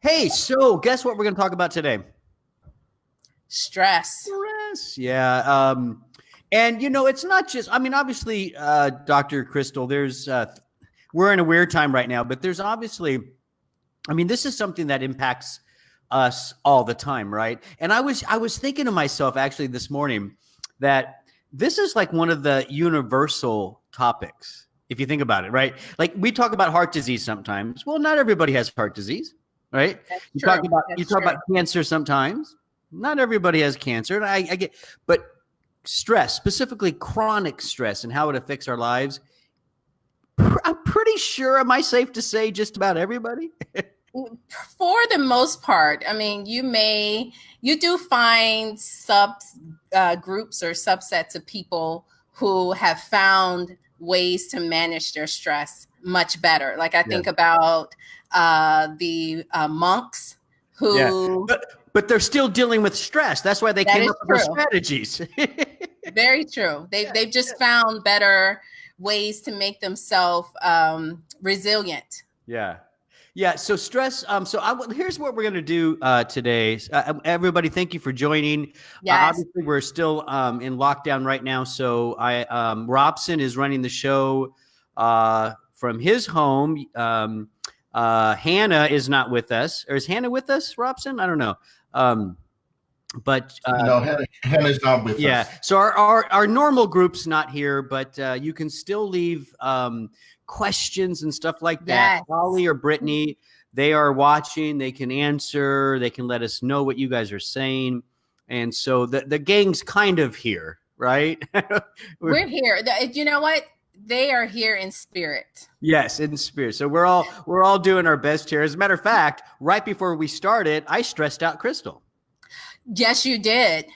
Hey, so guess what we're going to talk about today? Stress. Stress. Yeah. And it's not just. I mean, obviously, Dr. Crystal. We're in a weird time right now, but there's obviously. I mean, this is something that impacts us all the time, right? And I was thinking to myself actually this morning that this is like one of the universal topics. If you think about it, right? Like we talk about heart disease sometimes. Well, not everybody has heart disease, right? That's You true. talk about you That's talk true. about cancer sometimes. Not everybody has cancer, and I get, but stress, specifically chronic stress, and how it affects our lives. I'm pretty sure. Am I safe to say just about everybody? For the most part, I mean, you do find groups or subsets of people who have found ways to manage their stress much better. Like I Yeah. think about the monks Yeah, who. but they're still dealing with stress. That's why they That came is up with those true. strategies. Very true. They've just found better ways to make themselves resilient. Yeah. Yeah. So stress. Here's what we're going to do today. Everybody, thank you for joining. Yes. Obviously, we're still in lockdown right now. So Robson is running the show from his home. Hannah is not with us. Or is Hannah with us, Robson? I don't know. But No, Hannah's not with yeah, us. so our normal group's not here, but you can still leave questions and stuff like that. Yes. Holly or Brittany, they are watching. They can answer. They can let us know what you guys are saying. And so the gang's kind of here, right? We're here. You know what? They are here in spirit. Yes, in spirit. So we're all doing our best here. As a matter of fact, right before we started, I stressed out Crystal. Yes, you did.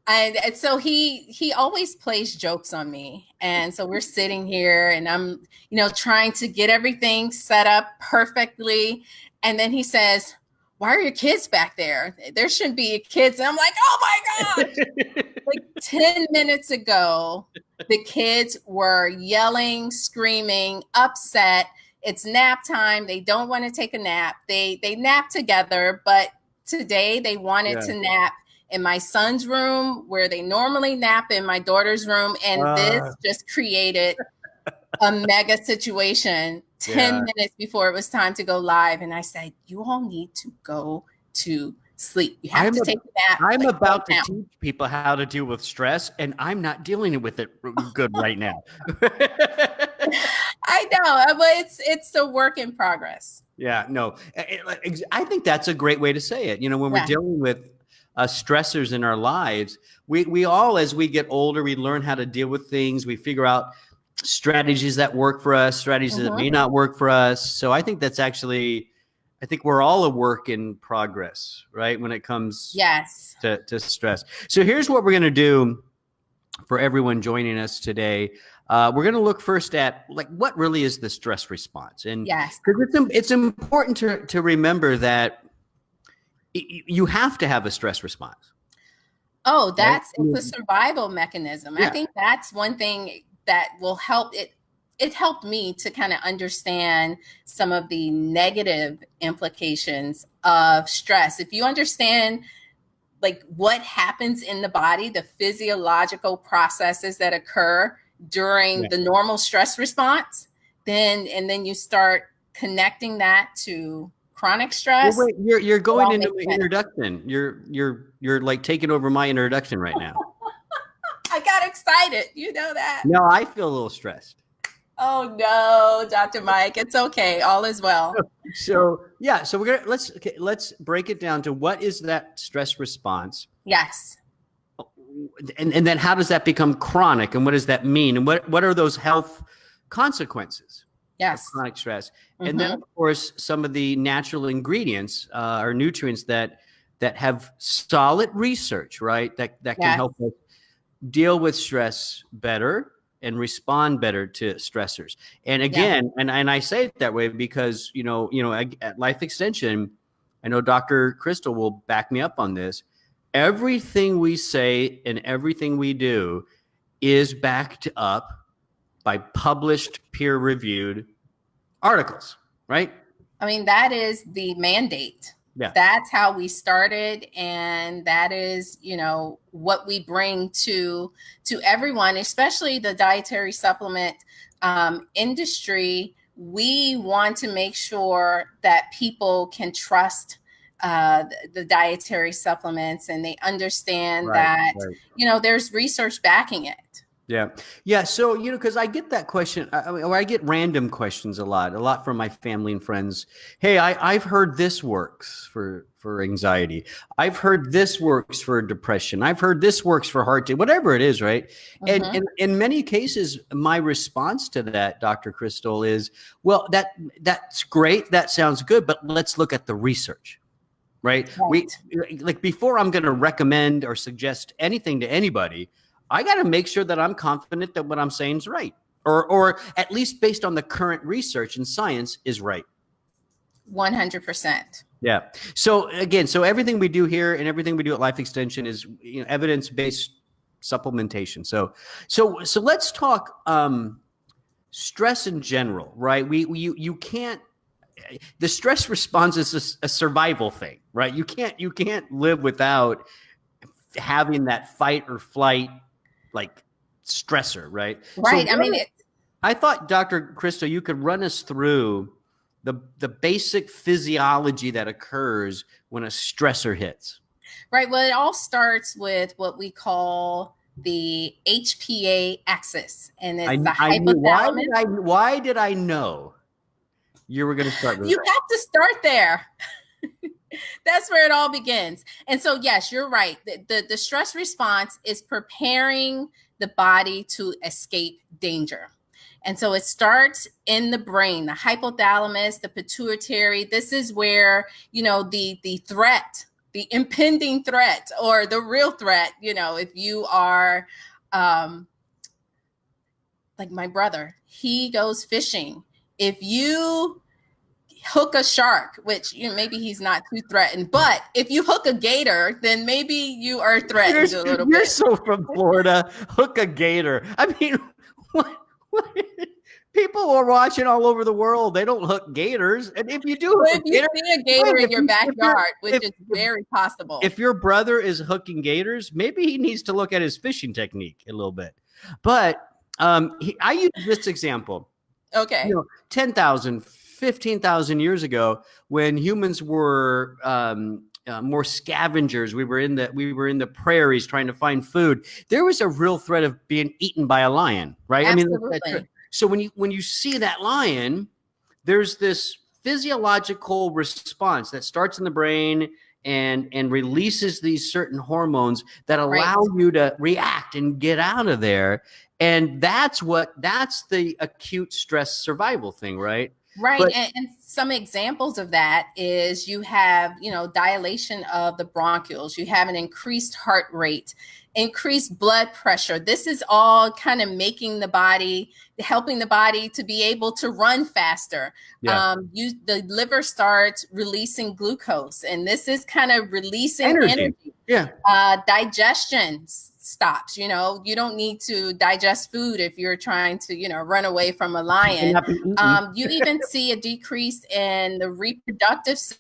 And so he always plays jokes on me. And so we're sitting here and I'm, trying to get everything set up perfectly. And then he says, "Why are your kids back there? There shouldn't be kids." And I'm like, "Oh my gosh." Like 10 minutes ago, the kids were yelling, screaming, upset. It's nap time. They don't want to take a nap. They nap together, but today they wanted to nap in my son's room where they normally nap in my daughter's room. And this just created a mega situation 10 minutes before it was time to go live. And I said, "You all need to go to sleep. You have to take a nap." I'm about to teach people how to deal with stress, and I'm not dealing with it good right now. I know, but it's a work in progress. Yeah, no, I think that's a great way to say it. When we're dealing with stressors in our lives, we all, as we get older, we learn how to deal with things. We figure out strategies that work for us, strategies that may not work for us. So I think that's actually, I think we're all a work in progress, right? When it comes to stress. So here's what we're going to do for everyone joining us today. We're going to look first at what really is the stress response. And because it's important to remember that you have to have a stress response. Oh, it's a survival mechanism. Yeah. I think that's one thing that will help it. It helped me to kind of understand some of the negative implications of stress. If you understand what happens in the body, the physiological processes that occur during the normal stress response, then you start connecting that to chronic stress. Well, wait, you're going into my introduction. You're like taking over my introduction right now. I got excited. You know that. No, I feel a little stressed. Oh no, Dr. Mike, it's okay. All is well. So we're gonna let's break it down to what is that stress response. Yes. And then how does that become chronic, and what does that mean, and what are those health consequences? Yes. Of chronic stress, and then of course some of the natural ingredients or nutrients that have solid research, right? That can help us deal with stress better and respond better to stressors. And again, and I say it that way because, at Life Extension, I know Dr. Crystal will back me up on this. Everything we say and everything we do is backed up by published peer-reviewed articles, right? I mean, that is the mandate. Yeah. That's how we started, and that is, what we bring to everyone, especially the dietary supplement industry. We want to make sure that people can trust the dietary supplements, and they understand that there's research backing it. Yeah. Yeah. So, because I get that question, or I get random questions a lot from my family and friends. Hey, I've heard this works for anxiety. I've heard this works for depression. I've heard this works for heart disease, whatever it is, right? And in many cases, my response to that, Dr. Crystal, is, well, that's great. That sounds good, but let's look at the research. Right. Before I'm going to recommend or suggest anything to anybody, I got to make sure that I'm confident that what I'm saying is right, or at least based on the current research and science is right. 100%. Yeah. So again, everything we do here and everything we do at Life Extension is evidence-based supplementation. So let's talk stress in general, right? You can't. The stress response is a survival thing, right? You can't live without having that fight or flight stressor, right? Right. So I thought, Dr. Crystal, you could run us through the basic physiology that occurs when a stressor hits. Right. Well, it all starts with what we call the HPA axis, and it's the hypothalamus. Why did I know you were going to start with You that? have to start there. That's where it all begins. And so, yes, you're right. The stress response is preparing the body to escape danger. And so it starts in the brain, the hypothalamus, the pituitary. This is where, the threat, the impending threat, or the real threat, if you are like my brother, he goes fishing. If you hook a shark, which maybe he's not too threatened, but if you hook a gator, then maybe you are threatened a little bit. You're so from Florida. Hook a gator. I mean, what? People are watching all over the world. They don't hook gators, and if you do, if you see a gator in your backyard, which is very possible, if your brother is hooking gators, maybe he needs to look at his fishing technique a little bit. But I use this example. Okay, 10,000. 15,000 years ago, when humans were more scavengers, we were in the prairies trying to find food. There was a real threat of being eaten by a lion, right? Absolutely. I mean, so when you see that lion, there's this physiological response that starts in the brain and releases these certain hormones that allow you to react and get out of there. And that's the acute stress survival thing, right? Right. And some examples of that is you have, dilation of the bronchioles, you have an increased heart rate, increased blood pressure. This is all kind of helping the body to be able to run faster. Yeah. The liver starts releasing glucose, and this is kind of releasing energy. Yeah. Digestion stops. You don't need to digest food if you're trying to, run away from a lion. You even see a decrease in the reproductive system.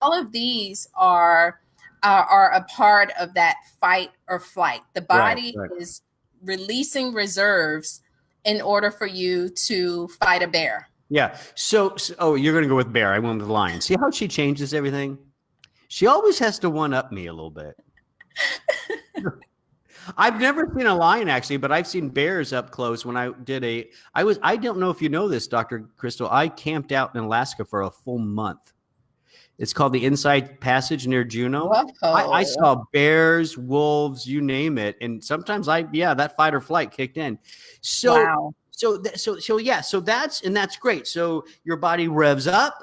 All of these are a part of that fight or flight. The body is releasing reserves in order for you to fight a bear. Yeah. So you're going to go with bear. I went with lion. See how she changes everything? She always has to one-up me a little bit. I've never seen a lion actually, but I've seen bears up close. When I don't know if you know this, Dr. Crystal, I camped out in Alaska for a full month. It's called the Inside Passage near Juneau. I saw bears, wolves, you name it. And sometimes that fight or flight kicked in. So, wow. So that's great. So your body revs up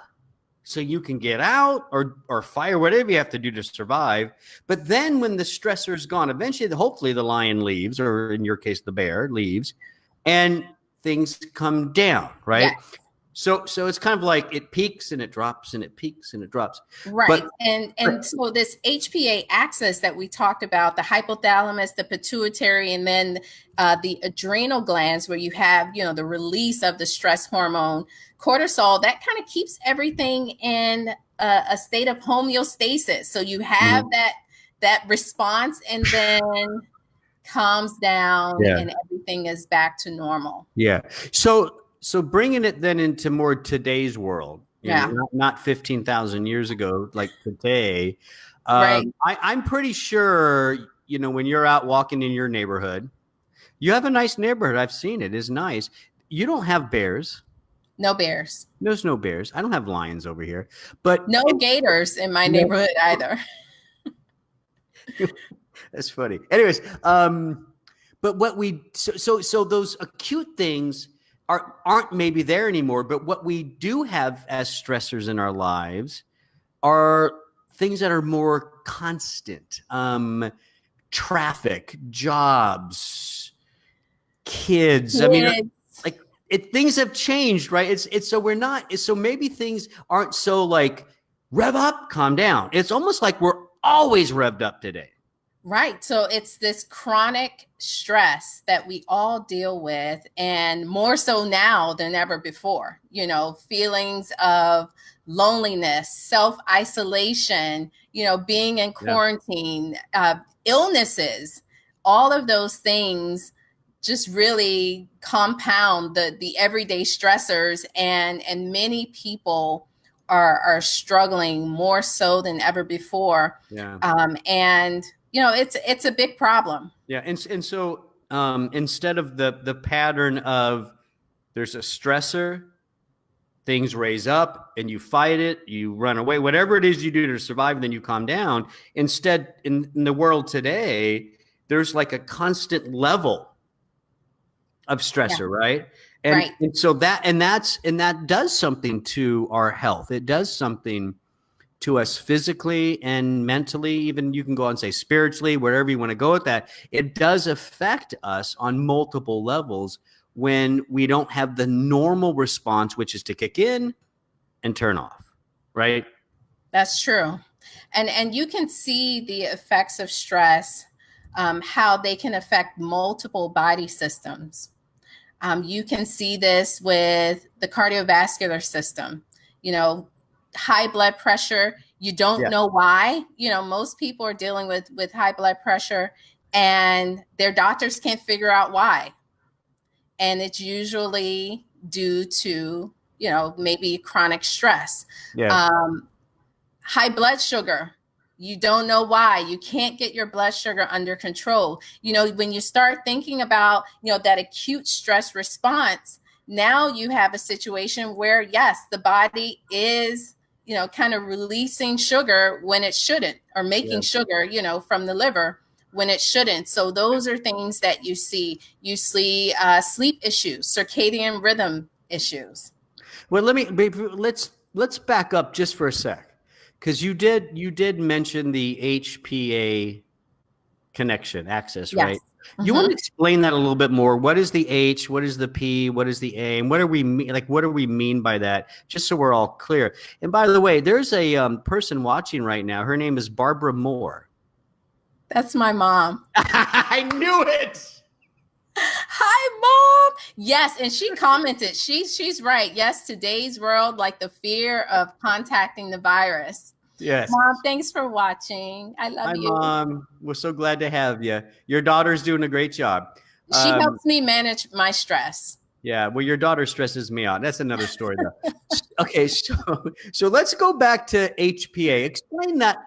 so you can get out or fire, whatever you have to do to survive. But then when the stressor is gone, eventually, hopefully the lion leaves, or in your case, the bear leaves, and things come down, right? Yes. So it's kind of like it peaks and it drops and it peaks and it drops. Right. But And so this HPA axis that we talked about, the hypothalamus, the pituitary, and then the adrenal glands, where you have, the release of the stress hormone, cortisol, that kind of keeps everything in a state of homeostasis. So you have that response, and then calms down and everything is back to normal. Yeah. So bringing it then into more today's world, not 15,000 years ago, like today. Right. I'm pretty sure, when you're out walking in your neighborhood, you have a nice neighborhood. I've seen it. It's nice. You don't have bears. No bears. There's no bears. I don't have lions over here, but no gators in my neighborhood either. That's funny. Anyways, but what so those acute things aren't maybe there anymore, but what we do have as stressors in our lives are things that are more constant. Traffic, jobs, kids. I mean, things have changed, right? It's so maybe things aren't so like rev up, calm down. It's almost like we're always revved up today. Right. So it's this chronic stress that we all deal with, and more so now than ever before. Feelings of loneliness, self-isolation, being in quarantine, illnesses, all of those things just really compound the everyday stressors, and many people are struggling more so than ever before. Yeah. And it's a big problem. Yeah. And so instead of the pattern of there's a stressor, things raise up and you fight it, you run away, whatever it is you do to survive, and then you calm down. Instead, in the world today, there's like a constant level of stressor, right? And so that does something to our health. It does something to us physically and mentally, even you can go and say spiritually, wherever you want to go with that. It does affect us on multiple levels when we don't have the normal response, which is to kick in and turn off, right? That's true. And you can see the effects of stress, how they can affect multiple body systems. You can see this with the cardiovascular system, high blood pressure. You don't know why. Most people are dealing with high blood pressure and their doctors can't figure out why. And it's usually due to, maybe chronic stress. Yeah. High blood sugar. You don't know why. You can't get your blood sugar under control. When you start thinking about, that acute stress response, now you have a situation where, yes, the body is, kind of releasing sugar when it shouldn't, or making sugar, from the liver when it shouldn't. So those are things that you see. You see sleep issues, circadian rhythm issues. Well, let's back up just for a sec, because you did mention the HPA connection access, right? Mm-hmm. You want to explain that a little bit more? What is the H? What is the P? What is the A? And what do we mean by that? Just so we're all clear. And by the way, there's a person watching right now. Her name is Barbara Moore. That's my mom. I knew it. Hi, Mom. Yes, and she commented. She's right. Yes, today's world, like the fear of contacting the virus. Yes. Mom, thanks for watching. I love you. Mom, we're so glad to have you. Your daughter's doing a great job. She helps me manage my stress. Yeah, well, your daughter stresses me out. That's another story, though. Okay, so let's go back to HPA. Explain that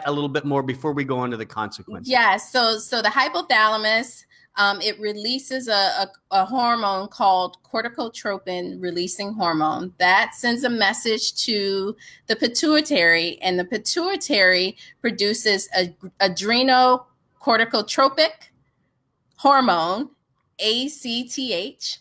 a little bit more before we go on to the consequences. Yeah, so the hypothalamus, it releases a hormone called corticotropin releasing hormone that sends a message to the pituitary, and the pituitary produces adrenocorticotropic hormone, ACTH.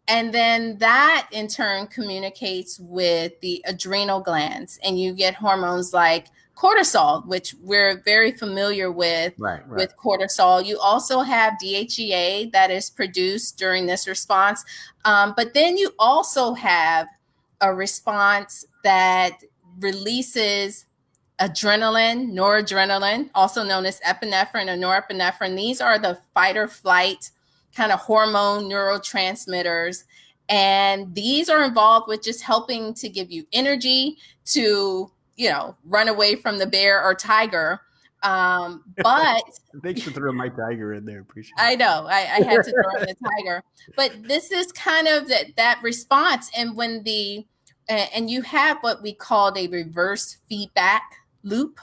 And then that in turn communicates with the adrenal glands, and you get hormones like cortisol, which we're very familiar with, with cortisol. You also have DHEA that is produced during this response. But then you also have a response that releases adrenaline, noradrenaline, also known as epinephrine or norepinephrine. These are the fight or flight kind of hormone neurotransmitters. And these are involved with just helping to give you energy to, run away from the bear or tiger. But thanks for throwing my tiger in there. Appreciate it. I know I had to throw in the tiger, but this is kind of that response. And when and you have what we call a reverse feedback loop,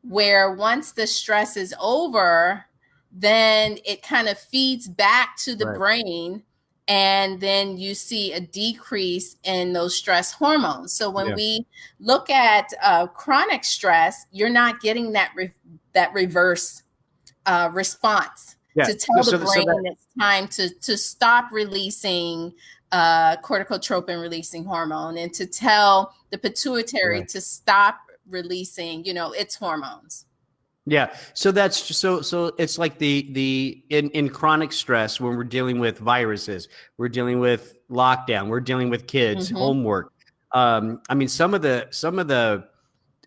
where once the stress is over, then it kind of feeds back to the brain, and then you see a decrease in those stress hormones. So when we look at chronic stress, you're not getting that reverse response to tell the brain it's time to stop releasing corticotropin releasing hormone, and to tell the pituitary to stop releasing, its hormones. Yeah. So that's so it's like in chronic stress, when we're dealing with viruses, we're dealing with lockdown, we're dealing with kids, homework. I mean, some of the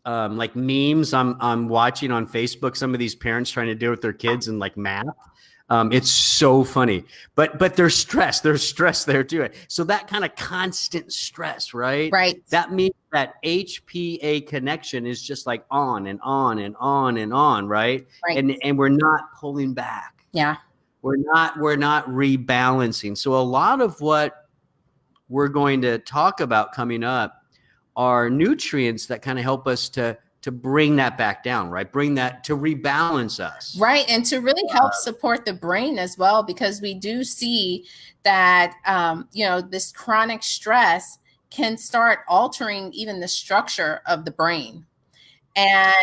like memes I'm watching on Facebook, some of these parents trying to deal with their kids and like math. It's so funny, but there's stress there too. So that kind of constant stress, right? Right. That means that HPA connection is just like on and on and on and on, right? And we're not pulling back. Yeah. We're not rebalancing. So a lot of what we're going to talk about coming up are nutrients that kind of help us to bring that back down, right? Bring that to rebalance us. Right. And to really help support the brain as well, because we do see that, this chronic stress can start altering even the structure of the brain. And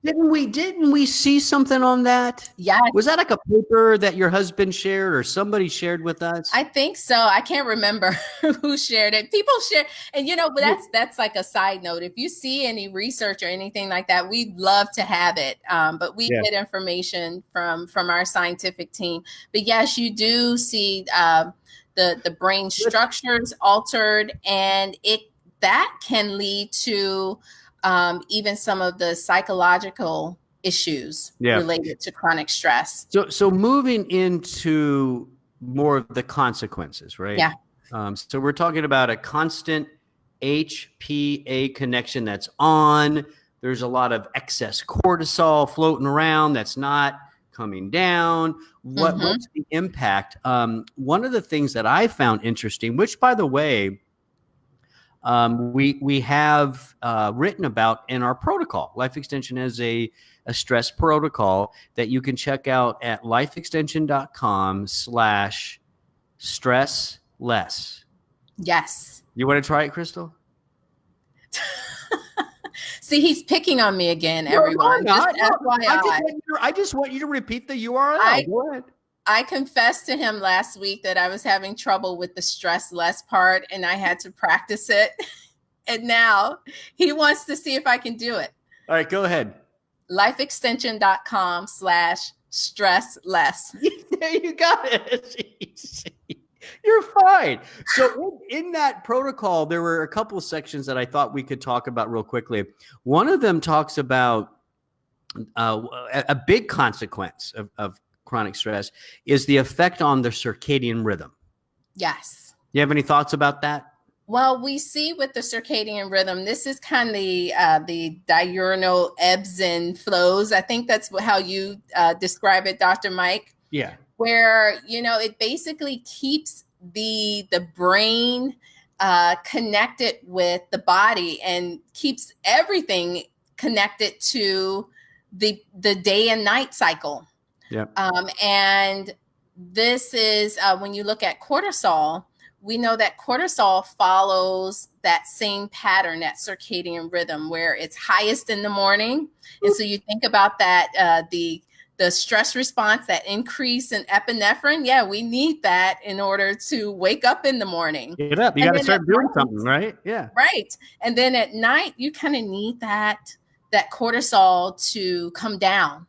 didn't we see something on that? Yeah. Was that like a paper that your husband shared or somebody shared with us? I think so. I can't remember who shared it. People share, and but that's like a side note. If you see any research or anything like that, we'd love to have it. But we get information from our scientific team. But yes, you do see the brain structures altered, and that can lead to even some of the psychological issues related to chronic stress. So moving into more of the consequences, right? Yeah. So we're talking about a constant HPA connection that's on. There's a lot of excess cortisol floating around that's not coming down. What's the impact? One of the things that I found interesting, which by the way, we have written about in our protocol. Life Extension has a stress protocol that you can check out at lifeextension.com/stressless. Yes. You want to try it, Crystal? See, he's picking on me again, everyone. Just FYI. I just want you to repeat the URL. Go ahead. I confessed to him last week that I was having trouble with the stress less part, and I had to practice it. And now he wants to see if I can do it. All right, go ahead. lifeextension.com/stressless. There you got it. You're fine. So in that protocol, there were a couple of sections that I thought we could talk about real quickly. One of them talks about a big consequence of chronic stress is the effect on the circadian rhythm. Yes. You have any thoughts about that? Well, we see with the circadian rhythm, this is kind of the diurnal ebbs and flows. I think that's how you describe it, Dr. Mike. Yeah. Where, it basically keeps the brain connected with the body and keeps everything connected to the day and night cycle. Yeah. And this is when you look at cortisol, we know that cortisol follows that same pattern, that circadian rhythm, where it's highest in the morning. And so you think about that, the stress response, that increase in epinephrine. Yeah, we need that in order to wake up in the morning. Get up. You got to start doing something, right? Yeah. Right. And then at night, you kind of need that cortisol to come down.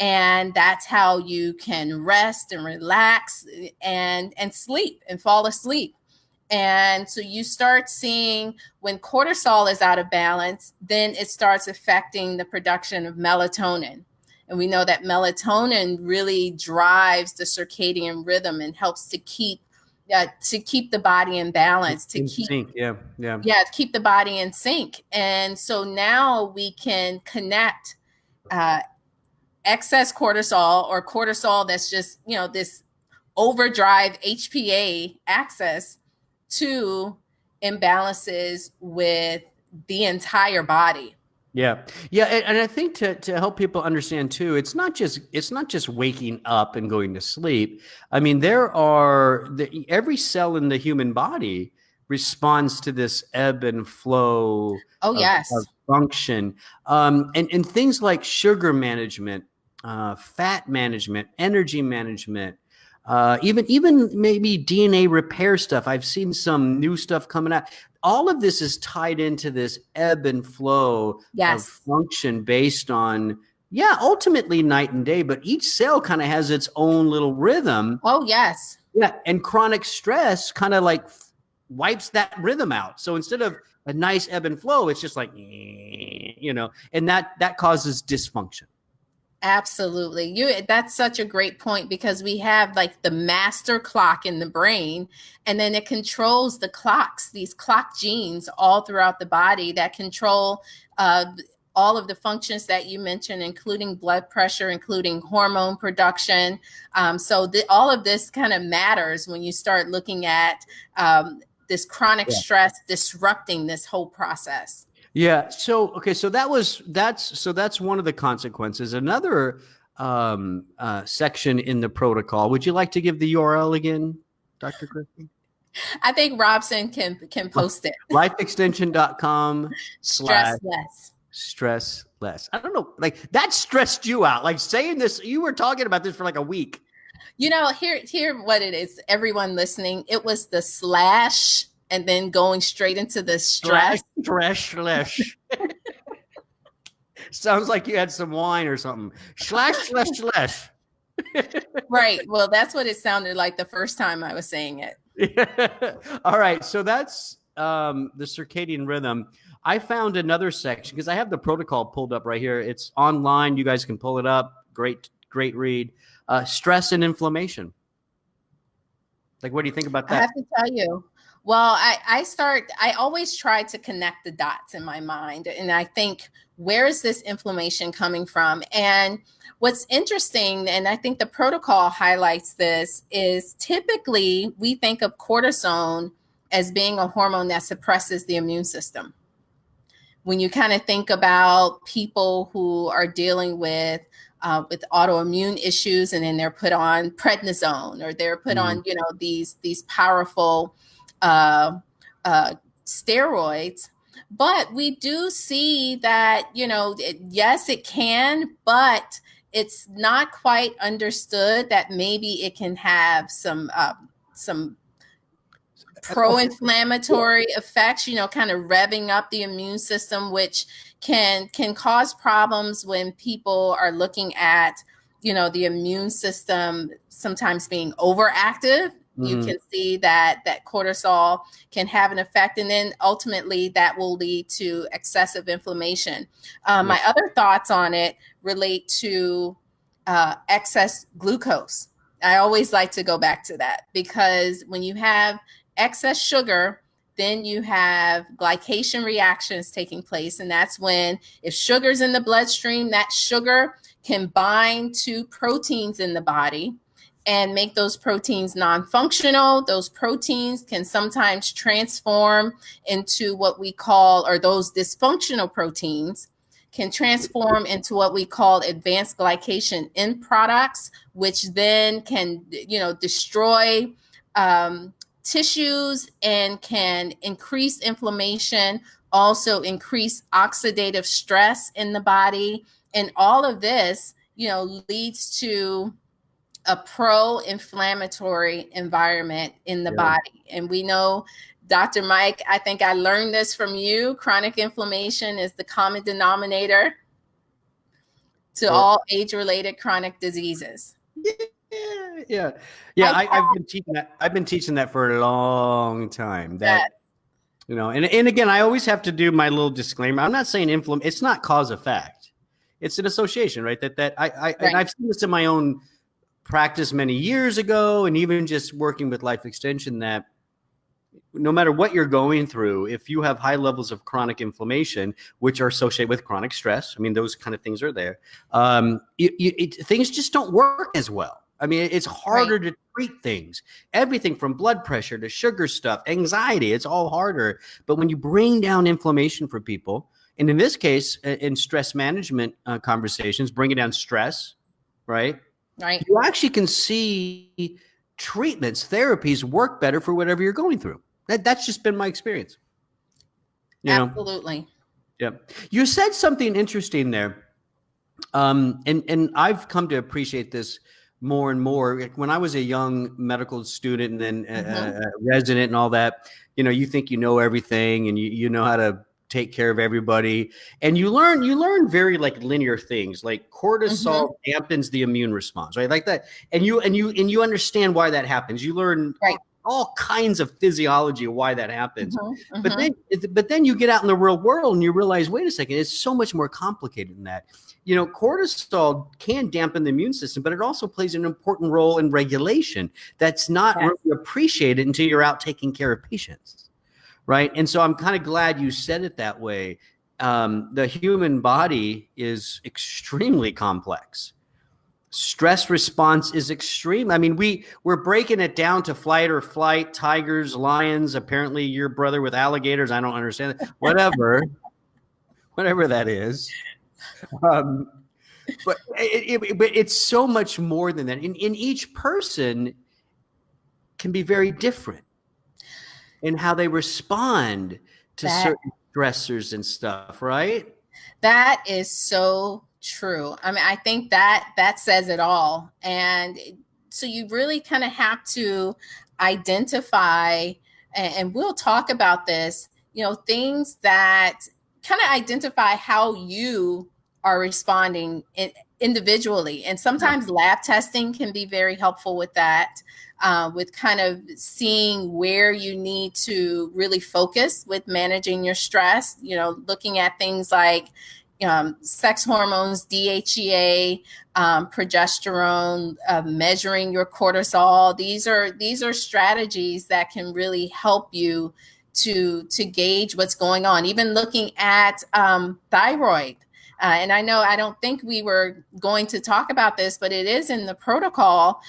And that's how you can rest and relax and sleep and fall asleep. And so you start seeing when cortisol is out of balance, then it starts affecting the production of melatonin. And we know that melatonin really drives the circadian rhythm and helps to keep the body in balance, to keep sync. Yeah. keep the body in sync. And so now we can connect excess cortisol, or cortisol that's just, this overdrive HPA access, to imbalances with the entire body. Yeah. And I think to help people understand too, it's not just waking up and going to sleep. I mean, every cell in the human body responds to this ebb and flow of function. And things like sugar management, fat management, energy management, even maybe DNA repair stuff. I've seen some new stuff coming out. All of this is tied into this ebb and flow of function based on, ultimately night and day, but each cell kind of has its own little rhythm. Oh, yes. Yeah. And chronic stress kind of like wipes that rhythm out. So instead of a nice ebb and flow, it's just like, and that causes dysfunction. Absolutely. That's such a great point, because we have like the master clock in the brain, and then it controls the clocks, these clock genes all throughout the body that control all of the functions that you mentioned, including blood pressure, including hormone production. So all of this kind of matters when you start looking at this chronic stress disrupting this whole process. Yeah. So, okay. So that's one of the consequences. Another section in the protocol. Would you like to give the URL again, Dr. Christie? I think Robson can post it. Lifeextension.com/ stress less. Stress less. I don't know. Like, that stressed you out. Like, saying this, you were talking about this for like a week. Here what it is, everyone listening, it was the slash and then going straight into the stress. Slash. Sounds like you had some wine or something. Slash. Right. Well, that's what it sounded like the first time I was saying it. All right. So that's the circadian rhythm. I found another section because I have the protocol pulled up right here. It's online. You guys can pull it up. Great read. Stress and inflammation. Like, what do you think about that? I have to tell you. Well, I always try to connect the dots in my mind. And I think, where is this inflammation coming from? And what's interesting, and I think the protocol highlights this, is typically we think of cortisone as being a hormone that suppresses the immune system. When you kind of think about people who are dealing with autoimmune issues, and then they're put on prednisone, or they're put on, these powerful steroids. But we do see that, yes, it can, but it's not quite understood that maybe it can have some pro-inflammatory effects, kind of revving up the immune system, which can cause problems when people are looking at, the immune system sometimes being overactive. You can see that cortisol can have an effect, and then ultimately that will lead to excessive inflammation. My other thoughts on it relate to excess glucose. I always like to go back to that, because when you have excess sugar, then you have glycation reactions taking place. And that's when, if sugar's in the bloodstream, that sugar can bind to proteins in the body and make those proteins non-functional. Those proteins can sometimes transform into what we call, or those dysfunctional proteins can transform into what we call advanced glycation end products, which then can, destroy tissues and can increase inflammation, also increase oxidative stress in the body. And all of this, leads to a pro-inflammatory environment in the body. And we know, Dr. Mike, I think I learned this from you. Chronic inflammation is the common denominator to all age-related chronic diseases. Yeah. I've been teaching that. I've been teaching that for a long time. That and again, I always have to do my little disclaimer. I'm not saying it's not cause effect. It's an association, right? And I've seen this in my own practice many years ago, and even just working with Life Extension, that no matter what you're going through, if you have high levels of chronic inflammation, which are associated with chronic stress, I mean, those kind of things are there. Things just don't work as well. I mean, it's harder to treat things. Everything from blood pressure to sugar stuff, anxiety, it's all harder. But when you bring down inflammation for people, and in this case, in stress management conversations, bringing down stress, right? Right. You actually can see treatments, therapies work better for whatever you're going through. That's just been my experience. Absolutely. Yeah. You said something interesting there. And I've come to appreciate this more and more. When I was a young medical student and then resident and all that, you think you know everything and you know how to take care of everybody, and you learn very like linear things, like cortisol dampens the immune response, right? Like that, and you understand why that happens. You learn all kinds of physiology of why that happens. But then you get out in the real world and you realize, wait a second, it's so much more complicated than that. Cortisol can dampen the immune system, but it also plays an important role in regulation that's not really appreciated until you're out taking care of patients. Right. And so I'm kind of glad you said it that way. The human body is extremely complex. Stress response is extreme. I mean, we're breaking it down to fight or flight, tigers, lions, apparently your brother with alligators. I don't understand that. Whatever that is. But it's so much more than that. In each person can be very different in how they respond to certain stressors and stuff, right? That is so true. I mean, I think that says it all. And so you really kind of have to identify, and we'll talk about this, things that kind of identify how you are responding individually. And sometimes lab testing can be very helpful with that. With kind of seeing where you need to really focus with managing your stress, looking at things like sex hormones, DHEA, progesterone, measuring your cortisol. These are strategies that can really help you to gauge what's going on. Even looking at thyroid. And I don't think we were going to talk about this, but it is in the protocol.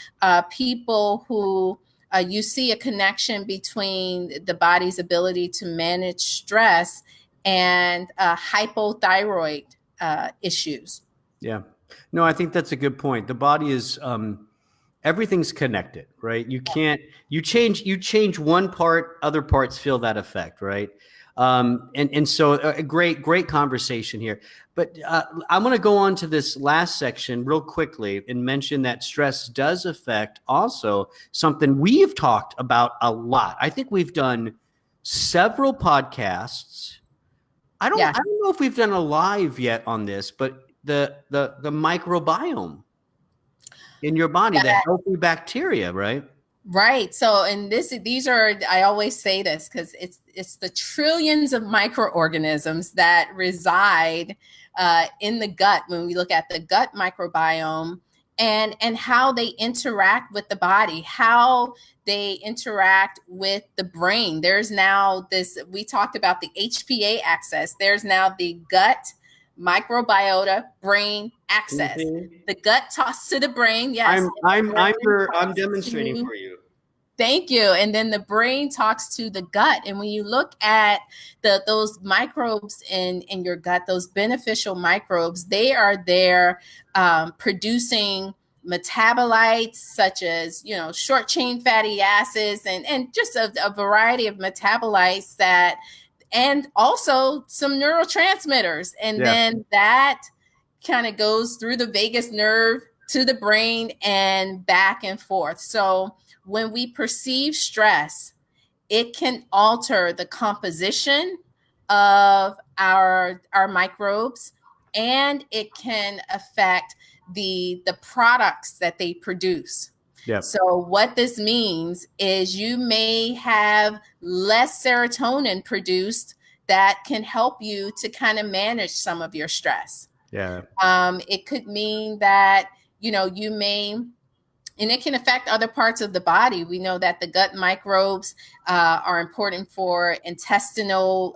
People who you see a connection between the body's ability to manage stress and hypothyroid issues. Yeah. No, I think that's a good point. The body is everything's connected, right? You change one part, other parts feel that effect, right? And so a great conversation here. But I'm going to go on to this last section real quickly and mention that stress does affect also something we've talked about a lot. I think we've done several podcasts. I don't know if we've done a live yet on this, but the microbiome in your body, the healthy bacteria, right? Right. So, and these are, I always say this because it's the trillions of microorganisms that reside in the gut when we look at the gut microbiome and how they interact with the body, how they interact with the brain. There's now we talked about the HPA axis. There's now the gut microbiota brain axis. The gut talks to the brain. Yes. I'm demonstrating for you. Thank you. And then the brain talks to the gut. And when you look at those microbes in your gut, those beneficial microbes, they are there producing metabolites such as, short chain fatty acids and just a variety of metabolites and also some neurotransmitters. And then that kind of goes through the vagus nerve to the brain and back and forth. So when we perceive stress, it can alter the composition of our microbes, and it can affect the products that they produce. Yeah. So what this means is you may have less serotonin produced that can help you to kind of manage some of your stress. Yeah. It could mean that, you may, and it can affect other parts of the body. We know that the gut microbes are important for intestinal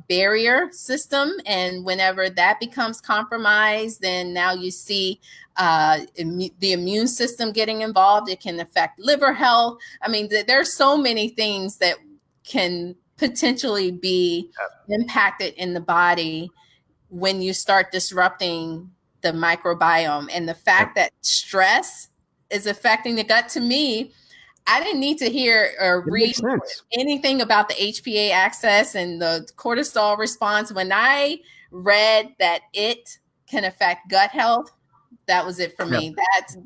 barrier system. And whenever that becomes compromised, then now you see the immune system getting involved. It can affect liver health. I mean, there's so many things that can potentially be impacted in the body when you start disrupting the microbiome. And the fact that stress is affecting the gut, to me, I didn't need to hear or read anything about the HPA axis and the cortisol response. When I read that it can affect gut health, that was it for me.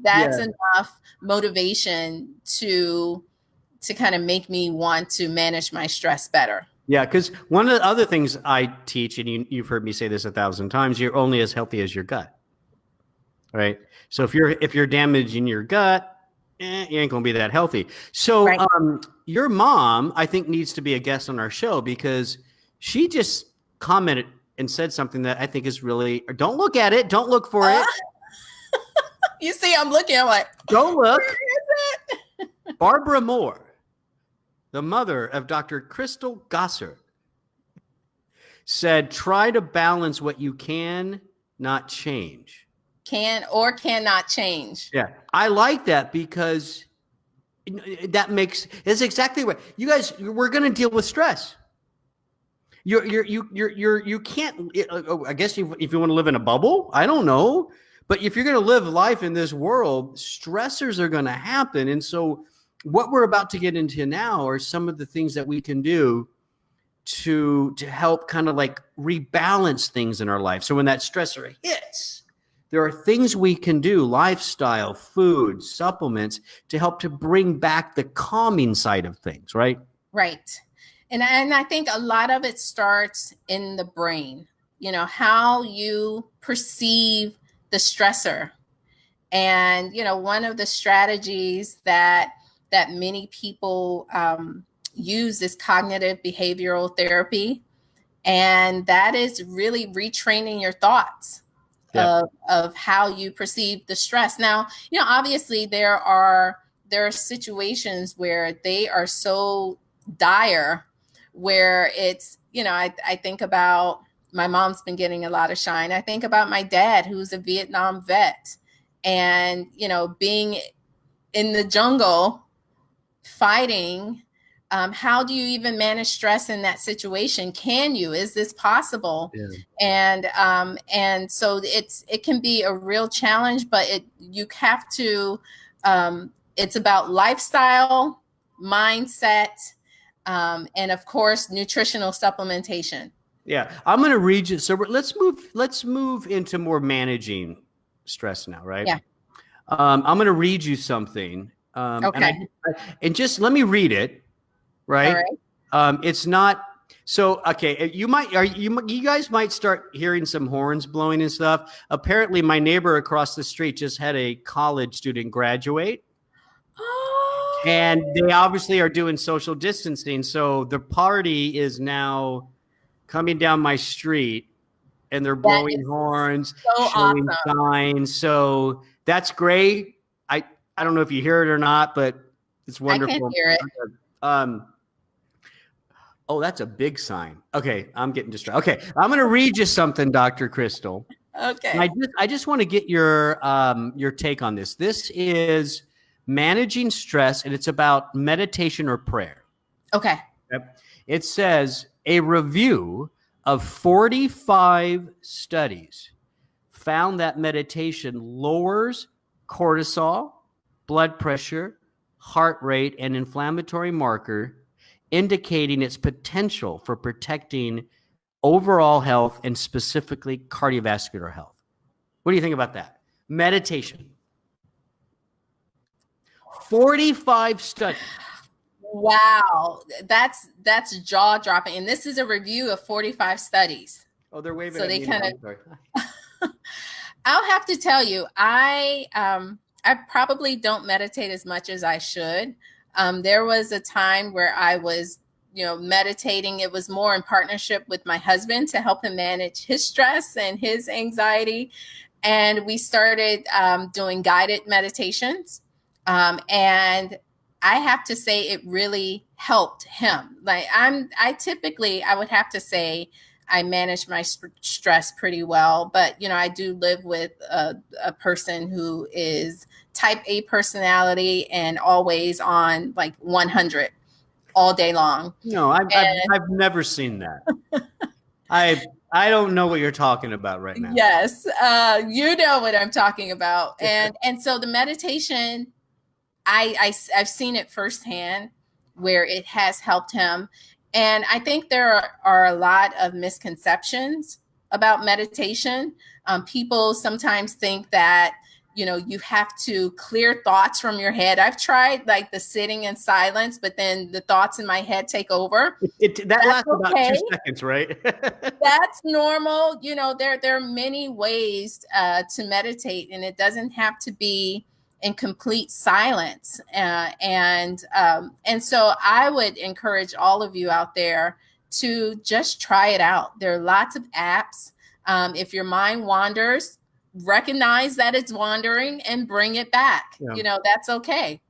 That's enough motivation to kind of make me want to manage my stress better. Yeah, because one of the other things I teach, and you've heard me say this 1,000 times, you're only as healthy as your gut. Right. So if you're damaging your gut, you ain't gonna be that healthy. So your mom, I think, needs to be a guest on our show because she just commented and said something that I think is really. Don't look at it. Don't look for it. You see, I'm looking. I'm like, don't look. Where is it? Barbara Moore, the mother of Dr. Crystal Gossard, said, "Try to balance what you can not change." Can or cannot change. Yeah, I like that because it's exactly right. You guys, we're going to deal with stress. You can't. I guess if you want to live in a bubble, I don't know, but if you're going to live life in this world, stressors are going to happen. And so, what we're about to get into now are some of the things that we can do to help kind of like rebalance things in our life. So when that stressor hits, there are things we can do, lifestyle, food, supplements, to help to bring back the calming side of things, right? Right. And I think a lot of it starts in the brain, how you perceive the stressor. And, one of the strategies that many people use is cognitive behavioral therapy. And that is really retraining your thoughts. Of how you perceive the stress. Now, obviously there are situations where they are so dire where it's, I think about my mom's been getting a lot of shine. I think about my dad, who's a Vietnam vet, and, being in the jungle fighting. How do you even manage stress in that situation? Can you? Is this possible? Yeah. And so it can be a real challenge, but you have to. It's about lifestyle, mindset, and of course, nutritional supplementation. Yeah, I'm going to read you. So let's move into more managing stress now, right? Yeah. I'm going to read you something. Okay. And just let me read it. Right. All right. It's not so. Okay. You guys might start hearing some horns blowing and stuff. Apparently my neighbor across the street just had a college student graduate. Oh. And they obviously are doing social distancing. So the party is now coming down my street and they're blowing horns, showing signs. So that's great. I don't know if you hear it or not, but it's wonderful. I can hear it. Oh, that's a big sign. Okay, I'm getting distracted. Okay, I'm going to read you something, Dr. Crystal. Okay. And I just want to get your take on this. This is managing stress, and it's about meditation or prayer. Okay. Yep. It says a review of 45 studies found that meditation lowers cortisol, blood pressure, heart rate, and inflammatory marker, indicating its potential for protecting overall health and specifically cardiovascular health. What do you think about that? Meditation. 45 studies. Wow. That's jaw dropping. And this is a review of 45 studies. Oh, they're waving so at they me. kind of I'll have to tell you, I I probably don't meditate as much as I should. There was a time where I was, meditating. It was more in partnership with my husband to help him manage his stress and his anxiety. And we started doing guided meditations. And I have to say it really helped him. Like I would have to say I manage my stress pretty well, but I do live with a person who is type A personality and always on like 100 all day long. No, I've never seen that. I don't know what you're talking about right now. Yes, you know what I'm talking about, and so the meditation, I've seen it firsthand where it has helped him. And I think there are a lot of misconceptions about meditation. People sometimes think that, you have to clear thoughts from your head. I've tried like the sitting in silence, but then the thoughts in my head take over. That lasts about 2 seconds, right? That's normal. There are many ways to meditate, and it doesn't have to be in complete silence. And so I would encourage all of you out there to just try it out. There are lots of apps. If your mind wanders, recognize that it's wandering and bring it back. Yeah. That's okay.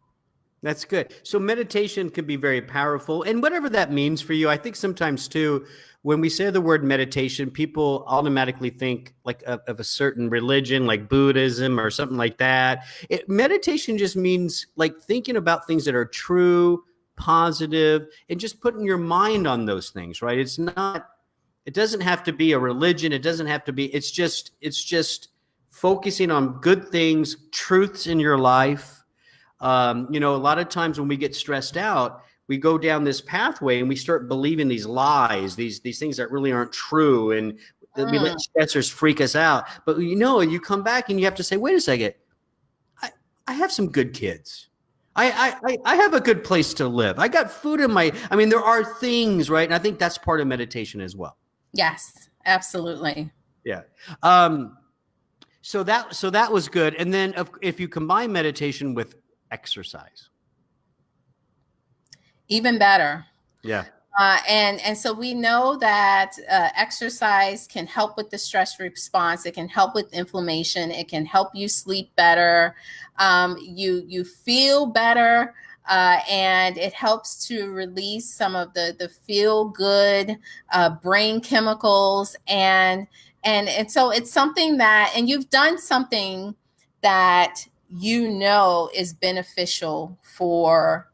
That's good. So meditation can be very powerful, and whatever that means for you. I think sometimes too, when we say the word meditation, people automatically think like of a certain religion, like Buddhism or something like that. Meditation just means like thinking about things that are true, positive, and just putting your mind on those things, right? It doesn't have to be a religion. It doesn't have to be, it's just focusing on good things, truths in your life. A lot of times when we get stressed out, we go down this pathway and we start believing these lies, these things that really aren't true. And we let stressors freak us out. But you come back and you have to say, wait a second, I have some good kids. I have a good place to live. I got food there are things, right? And I think that's part of meditation as well. Yes, absolutely. Yeah. So that was good. And then if you combine meditation with exercise, even better. Yeah. And so we know that exercise can help with the stress response. It can help with inflammation. It can help you sleep better. You feel better. And it helps to release some of the feel good brain chemicals. And so it's something and you've done something that is beneficial for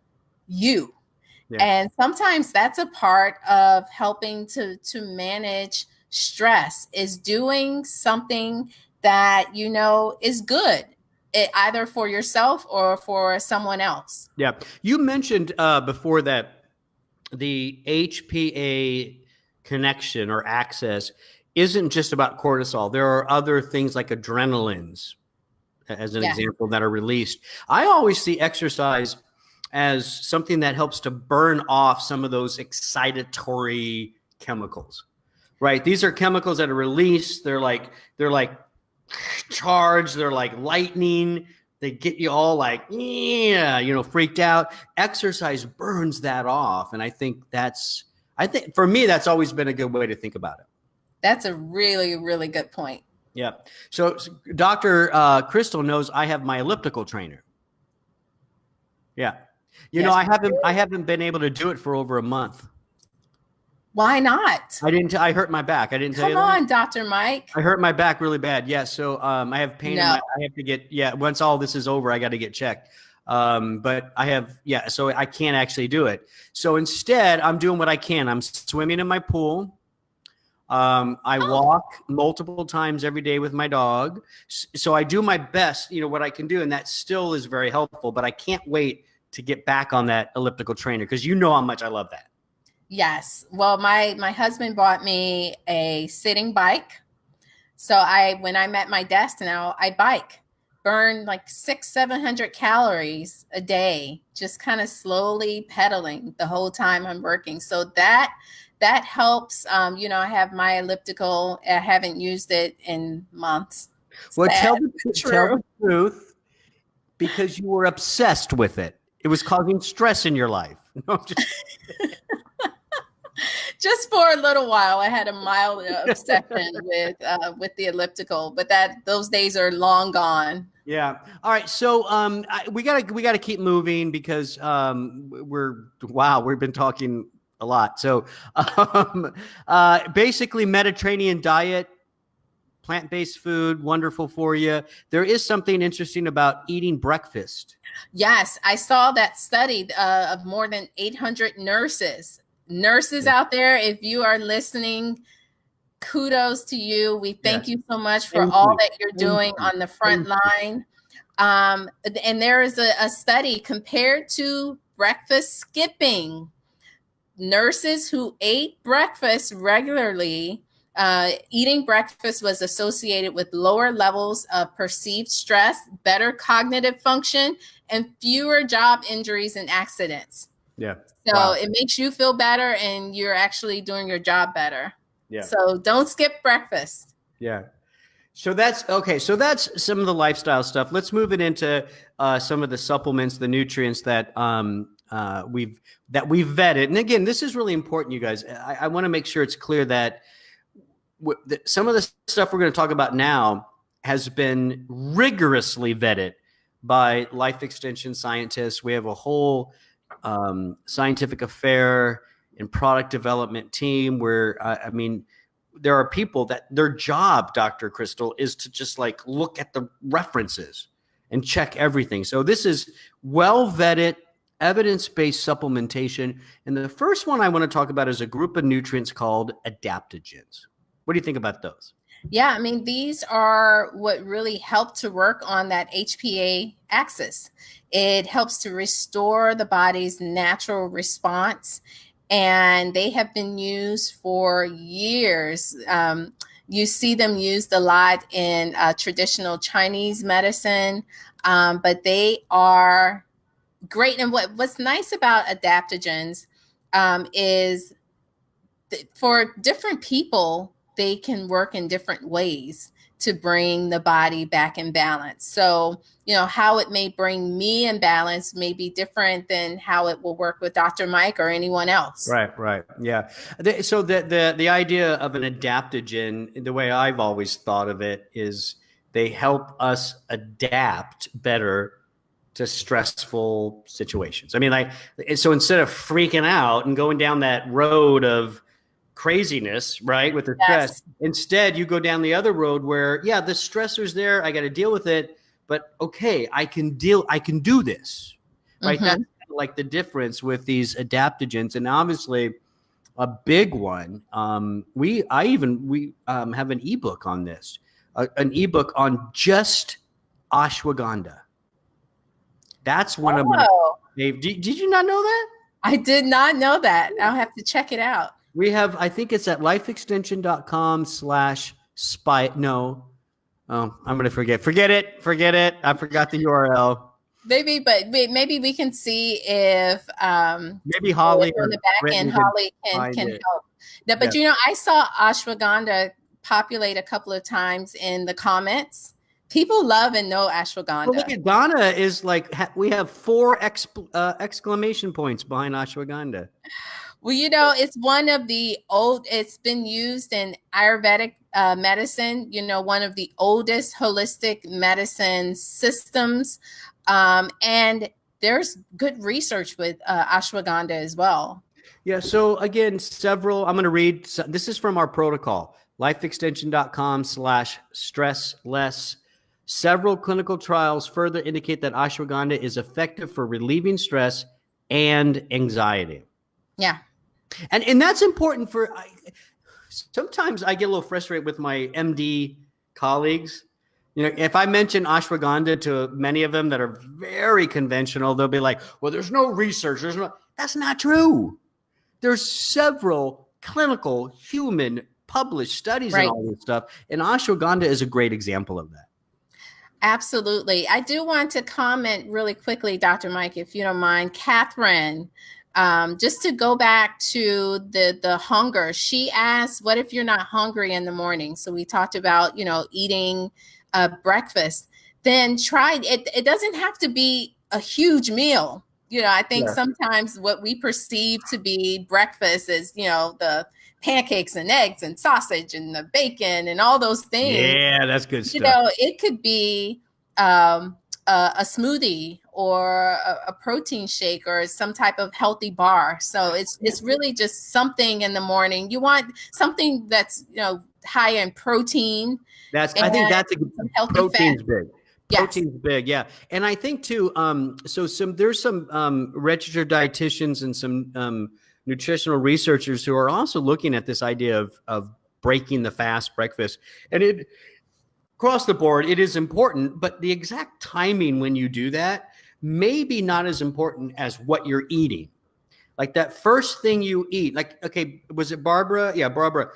you. Yeah. And sometimes that's a part of helping to manage stress, is doing something that is good, either for yourself or for someone else. Yeah. You mentioned before that the HPA connection or access isn't just about cortisol. There are other things like adrenalines, as an example, that are released. I always see exercise as something that helps to burn off some of those excitatory chemicals, right? These are chemicals that are released. They're like charged. They're like lightning. They get you all like, freaked out. Exercise burns that off. And I think for me, that's always been a good way to think about it. That's a really, really good point. Yeah. So Dr. Crystal knows I have my elliptical trainer. Yeah. I haven't been able to do it for over a month. Why not? I hurt my back. I didn't tell you that. Come on, Dr. Mike. I hurt my back really bad. Yeah. So I have pain. I have to get, once all this is over, I got to get checked. But I have, so I can't actually do it. So instead I'm doing what I can. I'm swimming in my pool. I walk multiple times every day with my dog. So I do my best, what I can do. And that still is very helpful, but I can't wait to get back on that elliptical trainer because how much I love that. Yes. Well, my husband bought me a sitting bike. So when I'm at my desk now, I bike, burn like 600-700 calories a day, just kind of slowly pedaling the whole time I'm working. So that helps. I have my elliptical. I haven't used it in months. Well, tell the truth. because you were obsessed with it. It was causing stress in your life. No, just for a little while, I had a mild obsession with the elliptical, but those days are long gone. Yeah. All right. So we gotta keep moving because we've been talking a lot. So basically, Mediterranean diet, plant-based food, wonderful for you. There is something interesting about eating breakfast. Yes, I saw that study of more than 800 nurses. Nurses out there, if you are listening, kudos to you. We thank you so much for all that you're doing on the front line. And there is a study compared to breakfast skipping. Nurses who ate breakfast regularly, eating breakfast was associated with lower levels of perceived stress, better cognitive function, and fewer job injuries and accidents. Yeah. So it makes you feel better and you're actually doing your job better. Yeah. So don't skip breakfast. Yeah. So that's okay. So that's some of the lifestyle stuff. Let's move it into some of the supplements, the nutrients that we've vetted. And again, this is really important, you guys. I want to make sure it's clear that some of the stuff we're going to talk about now has been rigorously vetted by life extension scientists. We have a whole scientific affair and product development team where, there are people that their job, Dr. Crystal, is to just like look at the references and check everything. So this is well vetted, evidence-based supplementation. And the first one I want to talk about is a group of nutrients called adaptogens. What do you think about those? Yeah, these are what really help to work on that HPA axis. It helps to restore the body's natural response, and they have been used for years. You see them used a lot in traditional Chinese medicine, but they are great. And what's nice about adaptogens is for different people, they can work in different ways to bring the body back in balance. So, how it may bring me in balance may be different than how it will work with Dr. Mike or anyone else. Right. Yeah. So the idea of an adaptogen, the way I've always thought of it, is they help us adapt better to stressful situations. So instead of freaking out and going down that road of craziness, right, with the stress, instead you go down the other road where, the stressor's there, I got to deal with it, but okay, I can do this, right? Mm-hmm. That's like the difference with these adaptogens. And obviously a big one, we have an ebook on this, an ebook on just ashwagandha. That's one of my did you not know that? I did not know that. I'll have to check it out. We have, I think it's at lifeextension.com/spy. No. Oh, I'm going to forget. Forget it. I forgot the URL. Maybe we can see if maybe Holly on the back end, Holly can help. But I saw ashwagandha populate a couple of times in the comments. People love and know ashwagandha. Well, look at Donna is like, we have 4 exclamation points behind ashwagandha. Well, it's one of the it's been used in Ayurvedic medicine, one of the oldest holistic medicine systems. And there's good research with ashwagandha as well. Yeah. So again, I'm going to read. This is from our protocol, lifeextension.com/stressless. Several clinical trials further indicate that ashwagandha is effective for relieving stress and anxiety. Yeah. And that's important sometimes I get a little frustrated with my MD colleagues. If I mention ashwagandha to many of them that are very conventional, they'll be like, well, there's no research. That's not true. There's several clinical human published studies and all this stuff. And ashwagandha is a great example of that. Absolutely. I do want to comment really quickly, Dr. Mike, if you don't mind. Catherine, just to go back to the hunger, she asked, what if you're not hungry in the morning? So we talked about, eating breakfast. then try it. It doesn't have to be a huge meal. I think sometimes what we perceive to be breakfast is, the pancakes and eggs and sausage and the bacon and all those things. Yeah, that's good stuff. It could be a smoothie or a protein shake or some type of healthy bar. So it's really just something in the morning. You want something that's high in protein. I think that's a healthy protein's fat. big. Protein's big, yeah. And I think too, there's some registered dietitians and some nutritional researchers who are also looking at this idea of breaking the fast breakfast. And across the board, it is important, but the exact timing when you do that may be not as important as what you're eating. Like that first thing you eat, like, okay, was it Barbara? Yeah, Barbara.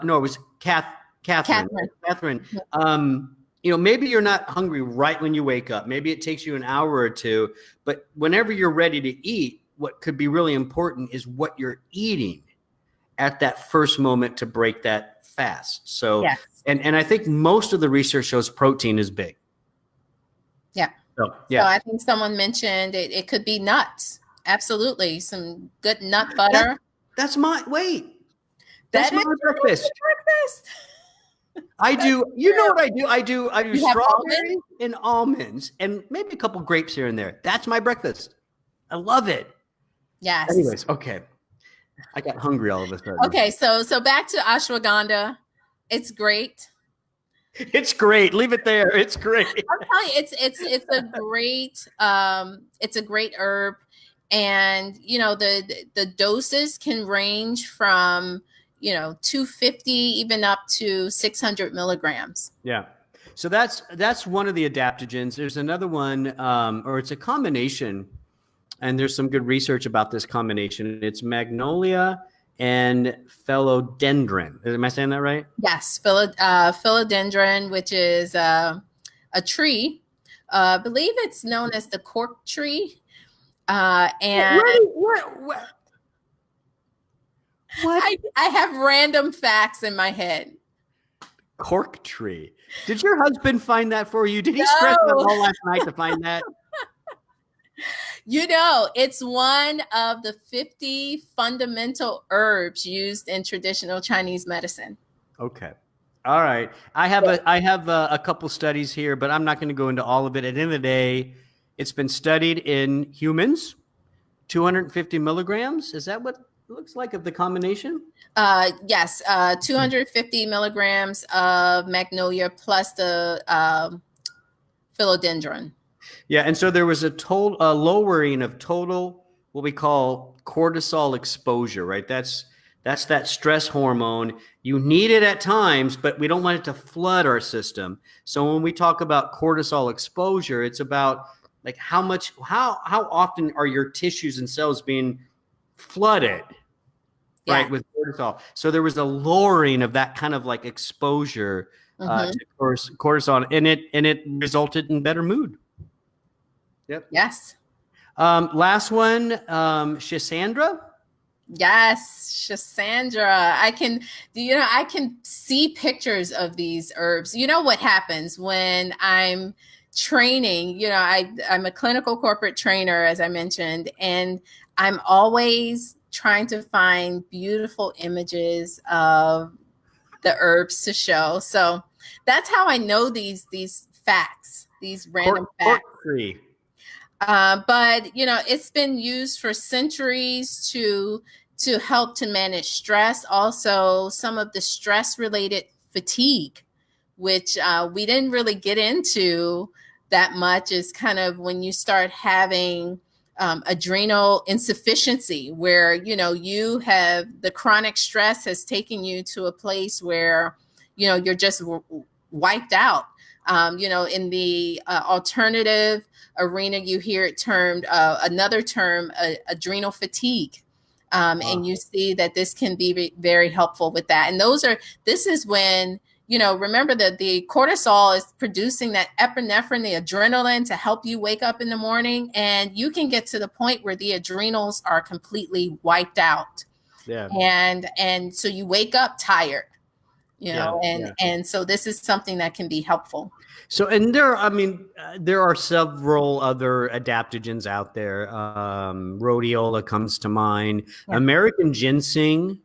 No, it was Catherine. Maybe you're not hungry right when you wake up. Maybe it takes you an hour or two, but whenever you're ready to eat, what could be really important is what you're eating at that first moment to break that fast. So, and I think most of the research shows protein is big. Yeah. So I think someone mentioned it could be nuts. Absolutely. Some good nut butter. That's my breakfast. I do. You know what I do? I do strawberries and almonds and maybe a couple grapes here and there. That's my breakfast. I love it. Yes. Anyways, okay. I got hungry all of a sudden. Okay, so back to ashwagandha. It's great. It's great. Leave it there. It's great. I'm telling you, it's a great herb, and the doses can range from 250 even up to 600 milligrams. Yeah. So that's one of the adaptogens. There's another one, or it's a combination, and there's some good research about this combination. It's magnolia and philodendron. Am I saying that right? Yes, philodendron, which is a tree. I believe it's known as the cork tree. And what? I have random facts in my head. Cork tree. Did your husband find that for you? Did he stress out all last night to find that? It's one of the 50 fundamental herbs used in traditional Chinese medicine. Okay. All right. I have a couple studies here, but I'm not going to go into all of it. At the end of the day, it's been studied in humans, 250 milligrams. Is that what it looks like of the combination? Yes. 250 milligrams of magnolia plus the philodendron. Yeah, and so there was a lowering of total what we call cortisol exposure, right? That's that stress hormone. You need it at times, but we don't want it to flood our system. So when we talk about cortisol exposure, it's about like how often are your tissues and cells being flooded, right, with cortisol. So there was a lowering of that kind of like exposure to cortisol, and it resulted in better mood. Yep. Yes. Last one, Schisandra. Yes, Schisandra. I can see pictures of these herbs. You know what happens when I'm training? I'm a clinical corporate trainer, as I mentioned, and I'm always trying to find beautiful images of the herbs to show. So that's how I know these facts, these random facts. But it's been used for centuries to help to manage stress. Also, some of the stress-related fatigue, which we didn't really get into that much, is kind of when you start having adrenal insufficiency, where you have the chronic stress has taken you to a place where you're just wiped out. In the alternative arena, you hear it termed another term, adrenal fatigue. And you see that this can be very helpful with that. And this is when, remember that the cortisol is producing that epinephrine, the adrenaline, to help you wake up in the morning. And you can get to the point where the adrenals are completely wiped out. Yeah. And so you wake up tired. and so this is something that can be helpful. So, and there are several other adaptogens out there. Rhodiola comes to mind. Yeah. American ginseng,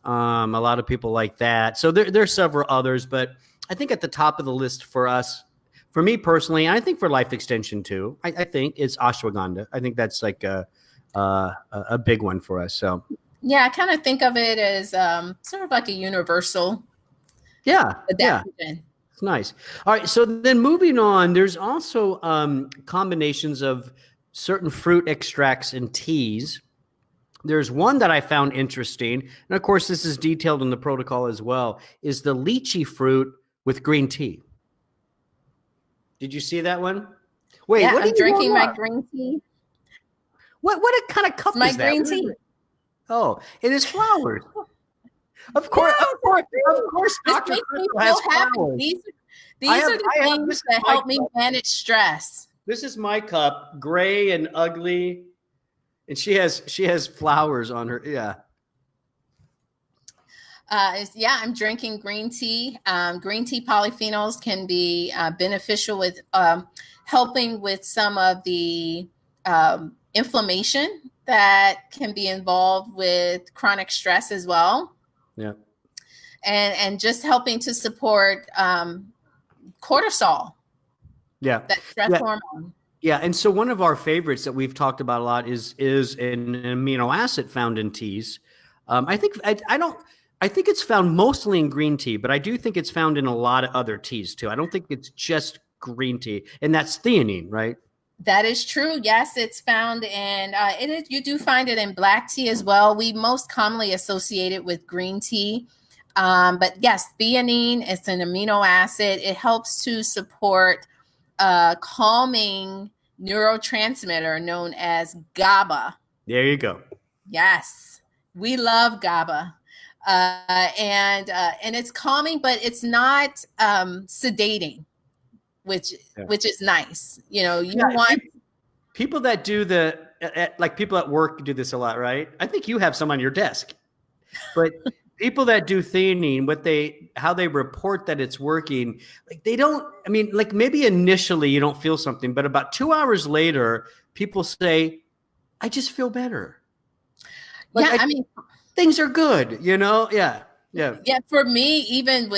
a lot of people like that. So there are several others, but I think at the top of the list for us, for me personally, and I think for life extension too, I think is ashwagandha. I think that's like a big one for us. So yeah, I kind of think of it as sort of like a universal adaptogen. Yeah. It's nice. All right, so then moving on, there's also combinations of certain fruit extracts and teas. There's one that I found interesting, and of course this is detailed in the protocol as well, is the lychee fruit with green tea. Did you see that one? Wait, yeah, I'm drinking my green tea. What kind of cup it's is my green tea? Oh, it is flowers. Of course, Dr. Crystal has flowers. These are the things that help me manage stress. This is my cup, gray and ugly, and she has flowers on her. Yeah. I'm drinking green tea. Green tea polyphenols can be beneficial with helping with some of the inflammation that can be involved with chronic stress as well. Yeah. And just helping to support cortisol. Yeah. That stress hormone. Yeah. And so one of our favorites that we've talked about a lot is an amino acid found in teas. I think it's found mostly in green tea, but I do think it's found in a lot of other teas too. I don't think it's just green tea, and that's theanine, right? That is true. Yes, it's found in you do find it in black tea as well. We most commonly associate it with green tea. But yes, theanine, it's an amino acid. It helps to support calming neurotransmitter known as GABA. There you go. Yes, we love GABA. And it's calming, but it's not sedating. Which is nice. You want people that do like people at work do this a lot, right? I think you have some on your desk, but people that do theanine, how they report that it's working, like they don't. I mean, like maybe initially you don't feel something, but about 2 hours later, people say, "I just feel better." Like, things are good. Yeah. Yeah, for me, even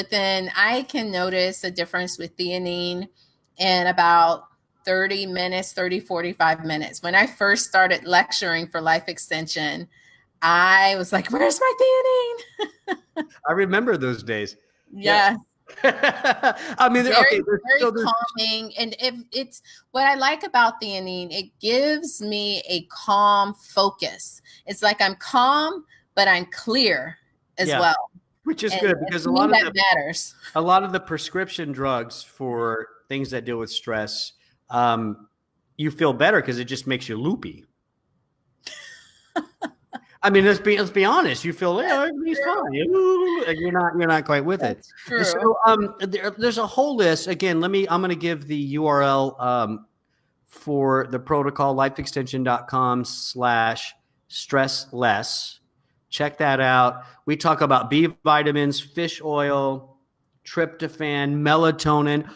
I can notice a difference with theanine in about 30 minutes, 45 minutes. When I first started lecturing for life extension, I was like, where's my theanine? I remember those days. Yes. I mean, very calming. And it's what I like about theanine, it gives me a calm focus. It's like I'm calm, but I'm clear as well. Which is good because a lot of the prescription drugs for things that deal with stress, you feel better because it just makes you loopy. I mean, let's be honest. You feel everything's fine. You're not quite with it. True. So there's a whole list. Again, I'm going to give the URL for the protocol, lifeextension.com/stressless. Check that out. We talk about B vitamins, fish oil, tryptophan, melatonin,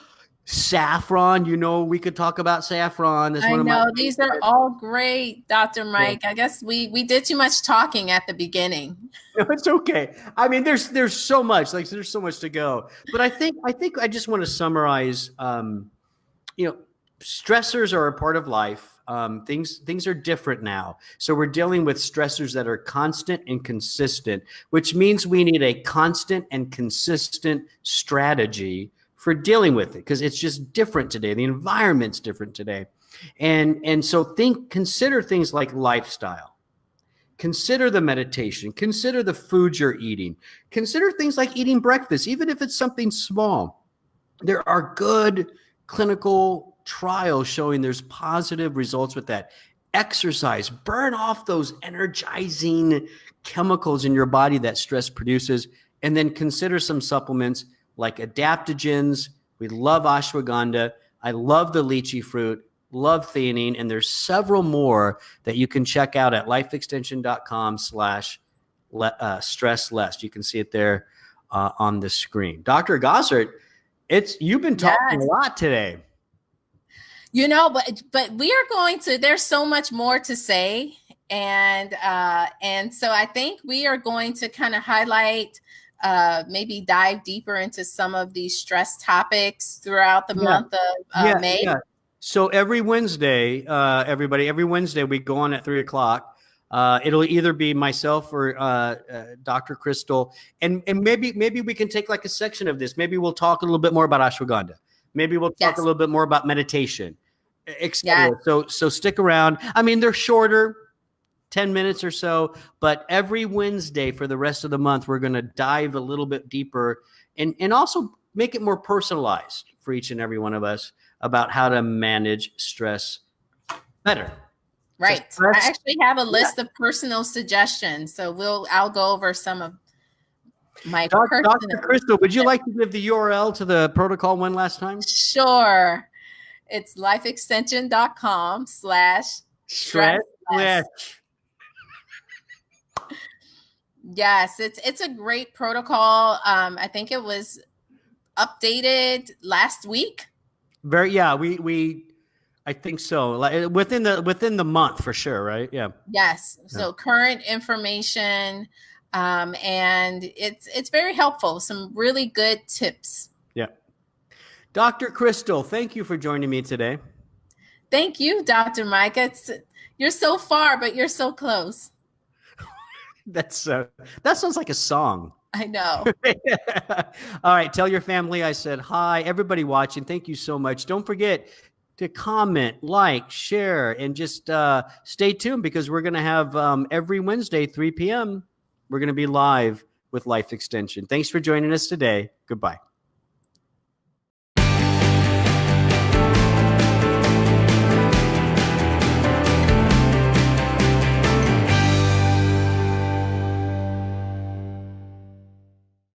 saffron. We could talk about saffron. That's these are all great, Dr. Mike. Yeah. I guess we did too much talking at the beginning. No, it's okay. I mean, there's so much. Like there's so much to go. But I think I just want to summarize. Stressors are a part of life. Things are different now. So we're dealing with stressors that are constant and consistent, which means we need a constant and consistent strategy for dealing with it because it's just different today. The environment's different today. And so consider things like lifestyle. Consider the meditation. Consider the food you're eating. Consider things like eating breakfast, even if it's something small. There are good clinical trials showing there's positive results with that. Exercise, burn off those energizing chemicals in your body that stress produces, and then consider some supplements like adaptogens. We love ashwagandha. I love the lychee fruit, love theanine, and there's several more that you can check out at lifeextension.com/stressless. You can see it there on the screen. Dr. Gossard, you've been talking a lot today. You know, but we are going to. There's so much more to say, and so I think we are going to kind of highlight, maybe dive deeper into some of these stress topics throughout the month of May. Yeah. So every Wednesday, every Wednesday we go on at 3:00. It'll either be myself or Dr. Crystal, and maybe we can take like a section of this. Maybe we'll talk a little bit more about ashwagandha. Maybe we'll talk a little bit more about meditation, etc. So stick around. I mean, they're shorter, 10 minutes or so, but every Wednesday for the rest of the month, we're going to dive a little bit deeper and also make it more personalized for each and every one of us about how to manage stress better. Right. I actually have a list of personal suggestions. So I'll go over some of my Dr. Crystal, would you like to give the URL to the protocol one last time? Sure. It's lifeextension.com/stress. Yes, it's a great protocol. I think it was updated last week. I think so. Like within the month for sure, right? Yeah. Yes. So current information, and it's very helpful. Some really good tips. Yeah. Dr. Crystal, thank you for joining me today. Thank you, Dr. Mike. You're so far, but you're so close. That sounds like a song. I know. All right. Tell your family I said hi. Everybody watching, thank you so much. Don't forget to comment, like, share, and just stay tuned because we're going to have every Wednesday, 3 p.m., we're going to be live with Life Extension. Thanks for joining us today. Goodbye.